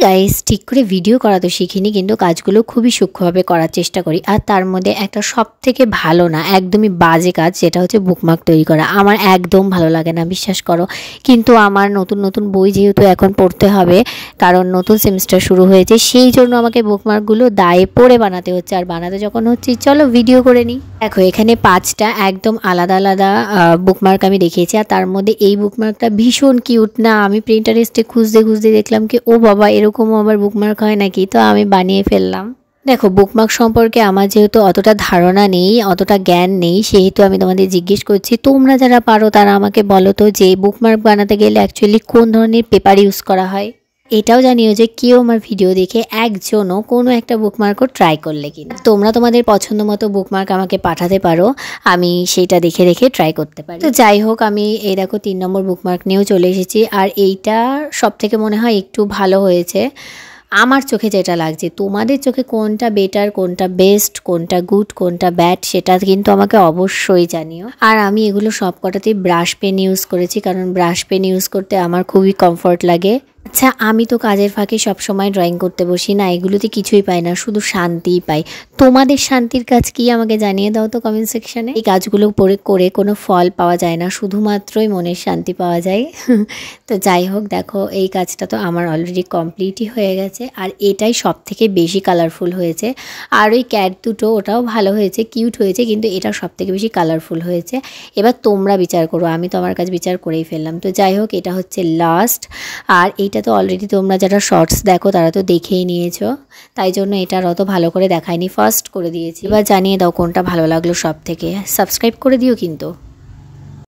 Guys, ঠিক করে video করা তো শিখিনি, কিন্তু কাজগুলো খুবই সূক্ষ্মভাবে করার চেষ্টা করি। আর তার মধ্যে একটা সবথেকে ভালো না, একদমই বাজে কাজ, যেটা হচ্ছে বুকমার্ক তৈরি করা। আমার একদম ভালো লাগে না, বিশ্বাস করো। কিন্তু আমার নতুন নতুন বই যেহেতু এখন পড়তে হবে, কারণ নতুন সেমিস্টার শুরু হয়েছে, সেই জন্য আমাকে বুকমার্কগুলো দায়ে পড়ে বানাতে হচ্ছে। আর বানাতে যখন হচ্ছে, চলো ভিডিও করে নিই। দেখো, এখানে 5টা একদম আলাদা আলাদা বুকমার্ক আমি দেখিয়েছি। আর তার মধ্যে এই বুকমার্কটা ভীষণ কিউট না? আমি প্রিন্টারেস্টে খুঁজতে খুঁজতে দেখলাম কি, ও বাবা, এরকমও আবার বুকমার্ক হয় নাকি? তো আমি বানিয়ে ফেললাম। দেখো, বুকমার্ক সম্পর্কে আমার যেহেতু অতটা ধারণা নেই, অতটা জ্ঞান নেই, সেহেতু আমি তোমাদের জিজ্ঞেস করছি, তোমরা যারা পারো তারা আমাকে বলো তো, যে বুকমার্ক বানাতে গেলে অ্যাকচুয়ালি কোন ধরনের পেপার ইউজ করা হয়। এটাও জানিও যে কেউ আমার ভিডিও দেখে একজনও কোনো একটা বুকমার্কও ট্রাই করলে কিনা। তোমরা তোমাদের পছন্দ মতো বুকমার্ক আমাকে পাঠাতে পারো, আমি সেইটা দেখে দেখে ট্রাই করতে পারি। তো যাই হোক, আমি এই দেখো 3 নম্বর বুকমার্ক নিয়েও চলে এসেছি। আর এইটা সব থেকে মনে হয় একটু ভালো হয়েছে আমার চোখে, যেটা লাগছে। তোমাদের চোখে কোনটা বেটার, কোনটা বেস্ট, কোনটা গুড, কোনটা ব্যাড, সেটা কিন্তু আমাকে অবশ্যই জানিও। আর আমি এগুলো সব কটাতেই ব্রাশ পেন ইউজ করেছি, কারণ ব্রাশ পেন ইউজ করতে আমার খুবই কমফর্ট লাগে। আচ্ছা, আমি তো কাজের ফাঁকে সবসময় ড্রয়িং করতে বসি না, এগুলোতে কিছুই পাই না, শুধু শান্তিই পাই। তোমাদের শান্তির কাজ কি আমাকে জানিয়ে দাও তো কমেন্ট সেকশনে। এই কাজগুলো করে কোনো ফল পাওয়া যায় না, শুধুমাত্রই মনের শান্তি পাওয়া যায়। তো যাই হোক, দেখো এই কাজটা তো আমার অলরেডি কমপ্লিটই হয়ে গেছে। আর এটাই সব থেকে বেশি কালারফুল হয়েছে। আর ওই ক্যাট দুটো, ওটাও ভালো হয়েছে, কিউট হয়েছে, কিন্তু এটা সব থেকে বেশি কালারফুল হয়েছে। এবার তোমরা বিচার করো, আমি তো আমার কাজ বিচার করেই ফেললাম। তো যাই হোক, এটা হচ্ছে লাস্ট। আর এইটা তো অলরেডি তোমরা যারা শর্টস দেখো তারা তো দেখেই নিয়েছো, তাই জন্য এটা আর অত ভালো করে দেখায়নি, ফার্স্ট করে দিয়েছি। এবার জানিয়ে দাও কোনটা ভালো লাগলো সব থেকে, সাবস্ক্রাইব করে দিও কিন্তু।